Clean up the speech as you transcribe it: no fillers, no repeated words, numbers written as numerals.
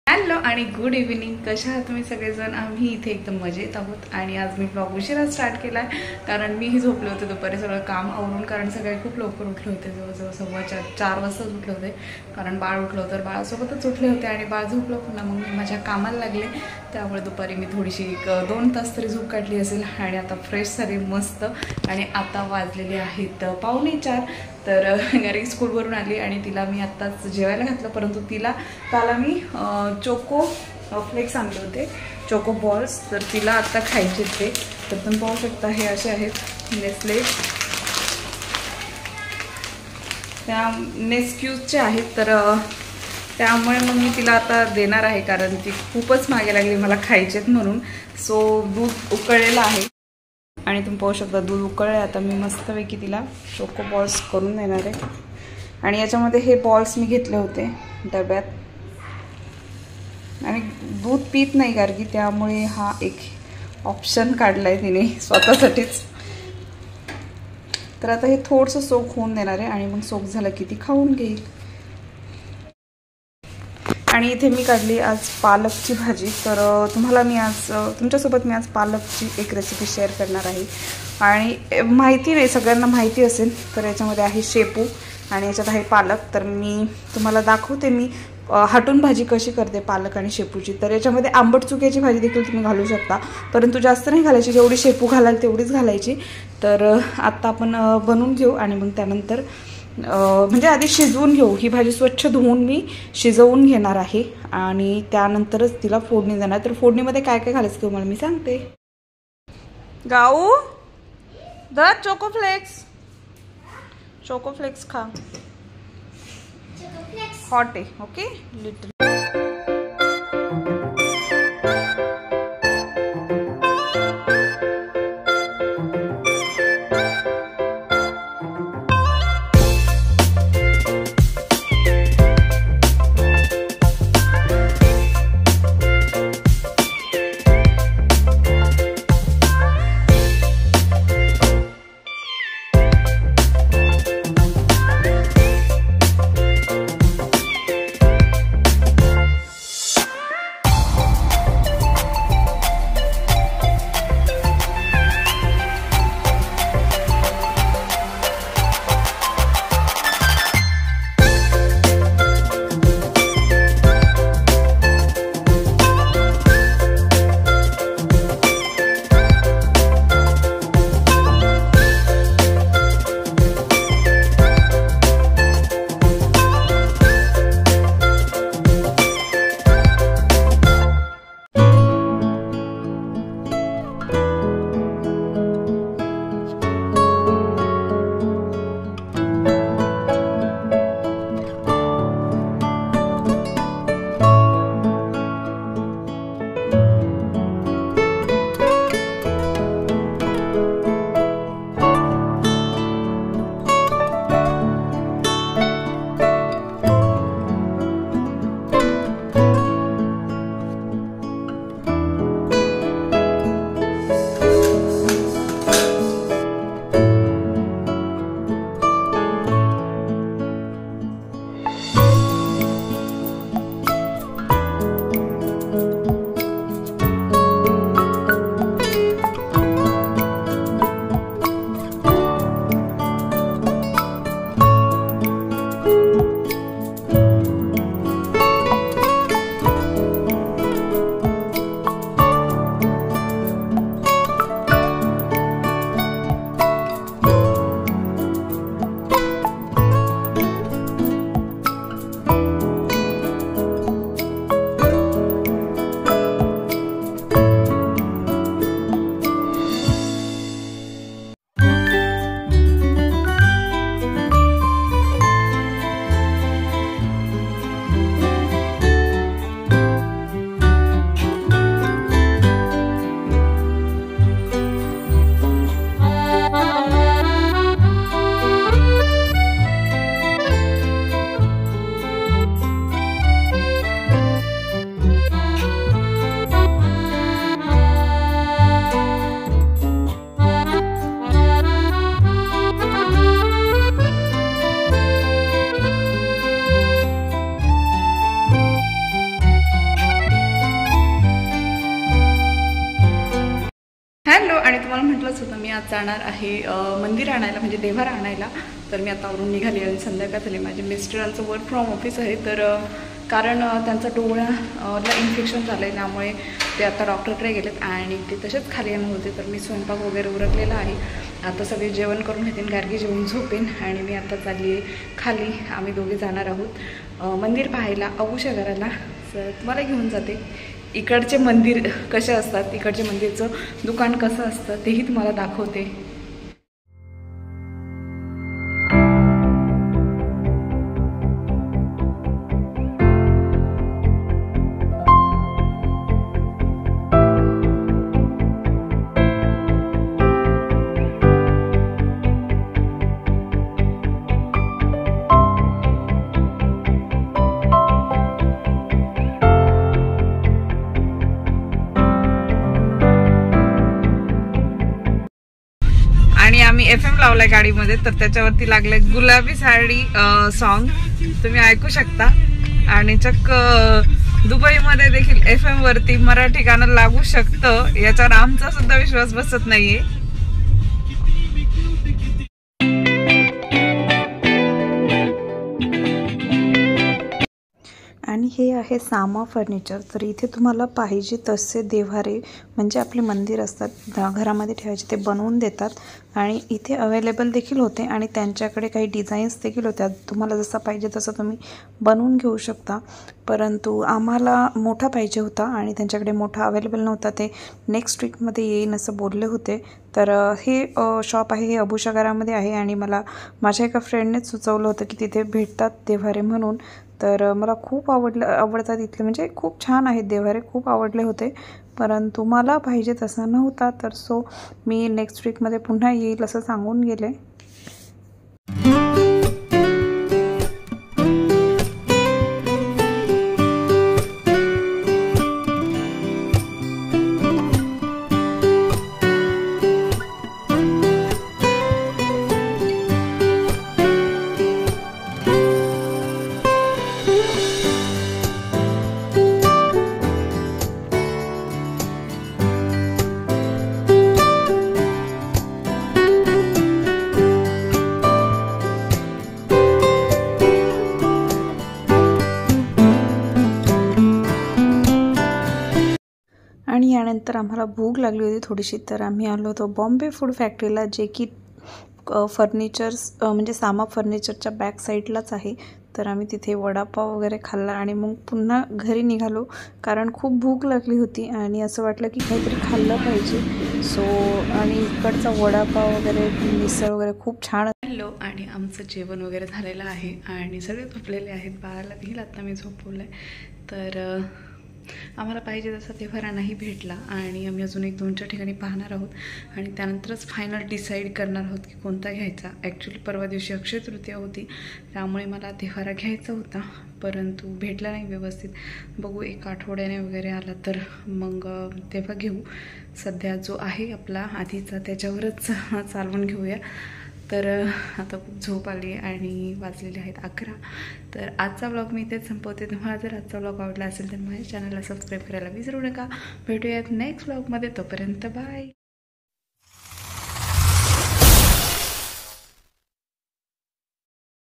Hello आणि good evening. कशा आहात तुम्ही सगळेजण? आम्ही इथे एकदम मजेत आहोत. आणि आज मी ब्लॉग उशिरा स्टार्ट केला आहे कारण मीही झोपले होते दुपारी सगळं काम आवरून, कारण सगळे खूप लवकर उठले होते, जवळजवळ 4:15 वाजताच उठले होते, कारण बाळ उठलं तर बाळासोबतच उठले होते आणि बाळ झोपलं पुन्हा मग मी माझ्या कामाला लागले. त्यामुळे दुपारी मी थोडीशी 1-2 तास तरी झोप काढली असेल आणि आता फ्रेश झाली मस्त. आणि आता वाजलेले आहेत 3:45. तर घरी स्कूलवरून आली आणि तिला मी आत्ताच जेवायला घातलं, परंतु तिला काल मी चोको फ्लेक्स आणले होते, चोको बॉल्स, तर तिला आता खायचे ते. तर तुम्ही पाहू शकता हे असे आहेत नेस्ले, त्या नेस्क्यूजचे आहेत. तर त्यामुळे मग मी तिला आता देणार आहे कारण ती खूपच मागे लागली मला खायचेत म्हणून. सो दूध उकळलेलं आहे आणि तुम्ही पाहू शकता दूध उकळले. आता मी मस्तपैकी तिला चोको बॉल्स करून देणार आहे. आणि याच्यामध्ये हे बॉल्स मी घेतले होते डब्यात, आणि दूध पित नाही गार्गी, त्यामुळे हा एक ऑप्शन काढला आहे तिने स्वतःसाठीच. तर आता हे थोडंसं सोक होऊन देणार आहे आणि मग सोक झालं की ती खाऊन घेईल. आणि इथे मी काढली आज पालकची भाजी. तर तुम्हाला मी आज तुमच्यासोबत मी आज पालकची एक रेसिपी शेअर करणार आहे. आणि माहिती नाही सगळ्यांना माहिती असेल, तर याच्यामध्ये आहे शेपू आणि याच्यात आहे पालक. तर मी तुम्हाला दाखवते मी हटून भाजी कशी करते पालक आणि शेपूची. तर याच्यामध्ये आंबट चुक्याची भाजी देखील तुम्ही घालू शकता, परंतु जास्त नाही घालायची, जेवढी शेपू घालाल तेवढीच घालायची. तर आत्ता आपण बनवून घेऊ आणि मग त्यानंतर म्हणजे आधी शिजवून घेऊ. ही भाजी स्वच्छ धुवून मी शिजवून घेणार आहे आणि त्यानंतरच तिला फोडणी देणार. तर फोडणीमध्ये काय काय घालायचं तुम्हाला मी सांगते. गाऊ the choco flakes, choco flakes खा, हॉट आहे ओके लिटल. दिवस होता. मी आज जाणार आहे मंदिर आणायला, म्हणजे देव्हारा आणायला. तर मी आता आवरून निघाली आणि संध्याकाळ झाली. माझे मिस्टरांचं वर्क फ्रॉम ऑफिस आहे. तर कारण त्यांचा डोळ्याला इन्फेक्शन झालं आहे, त्यामुळे ते आता डॉक्टरकडे गेलेत आणि ते तसेच खाली येणार होते. तर मी स्वयंपाक वगैरे उरकलेला आहे. आता सगळे जेवण करून घेतील, गार्गी जेवून झोपेन आणि मी आता चालली आहे खाली. आम्ही दोघे जाणार आहोत मंदिर पाहायला, अबूशा घराला. तर तुम्हाला घेऊन जाते. इकडचे मंदिर कसे असतात, इकडचे मंदिरचं दुकान कसं असतं तेही तुम्हाला दाखवते. आणि आम्ही FM लावलाय गाडीमध्ये, तर त्याच्यावरती लागलंय गुलाबी साडी सॉन्ग, तुम्ही ऐकू शकता. आणि चक्क दुबईमध्ये देखील FM वरती मराठी गाणं लागू शकतं, याच्यावर आमचा सुद्धा विश्वास बसत नाहीये. आणि हे आहे सामा फर्निचर. तर इथे तुम्हाला पाहिजे तसे देव्हारे, म्हणजे आपले मंदिर असतात घरामध्ये ठेवायचे, ते बनवून देतात. आणि इथे अवेलेबल देखील होते आणि त्यांच्याकडे काही डिझाईन्स देखील होत्या. तुम्हाला जसं पाहिजे तसं तुम्ही बनवून घेऊ शकता. परंतु आम्हाला मोठा पाहिजे होता आणि त्यांच्याकडे मोठा अवेलेबल नव्हता. ते नेक्स्ट वीकमध्ये येईन असं बोलले होते. तर हे शॉप आहे, हे अबूशा घरामध्ये आहे आणि मला माझ्या एका फ्रेंडनेच सुचवलं होतं की तिथे भेटतात देव्हारे म्हणून. तर मला खूप आवडतात इथले, म्हणजे खूप छान आहेत देव्हारे, खूप आवडले होते. परंतु मला पाहिजे तसा नव्हता. तर सो मी नेक्स्ट वीकमध्ये पुन्हा येईल असं सांगून गेले. आणि यानंतर आम्हाला भूक लागली होती थोडीशी. तर आम्ही आलो होतो बॉम्बे फूड फॅक्टरीला, जे की फर्निचर्स म्हणजे सामा फर्निचरच्या बॅक साईडलाच आहे. तर आम्ही तिथे वडापाव वगैरे खाल्ला आणि मग पुन्हा घरी निघालो, कारण खूप भूक लागली होती आणि असं वाटलं की काहीतरी खाल्लं पाहिजे. सो आणि इकडचा वडापाव वगैरे, मिसळ वगैरे खूप छान. हॅलो, आणि आमचं जेवण वगैरे झालेलं आहे आणि सगळे झोपलेले आहेत. बाळाला देखील आता मी झोपवलं आहे. तर आम्हाला पाहिजे तसा देव्हारा नाही भेटला आणि आम्ही अजून 1-2च्या ठिकाणी पाहणार आहोत आणि त्यानंतरच फायनल डिसाईड करणार आहोत की कोणता घ्यायचा. ॲक्च्युली परवा दिवशी अक्षय तृतीया होती, त्यामुळे मला देव्हारा घ्यायचा होता, परंतु भेटला नाही व्यवस्थित. बघू 1 आठवड्याने वगैरे आला तर मग तेव्हा घेऊ. सध्या जो आहे आपला आधीचा त्याच्यावरच चालवून घेऊया. तर आता खूप झोप आली आणि वाजलेले आहेत 11. तर आजचा व्लॉग मी इथेच संपवते. तुम्हाला जर आजचा व्लॉग आवडला असेल तर माझ्या चॅनलला सबस्क्राईब करायला विसरू नका. भेटूयात नेक्स्ट व्लॉगमध्ये. तोपर्यंत बाय.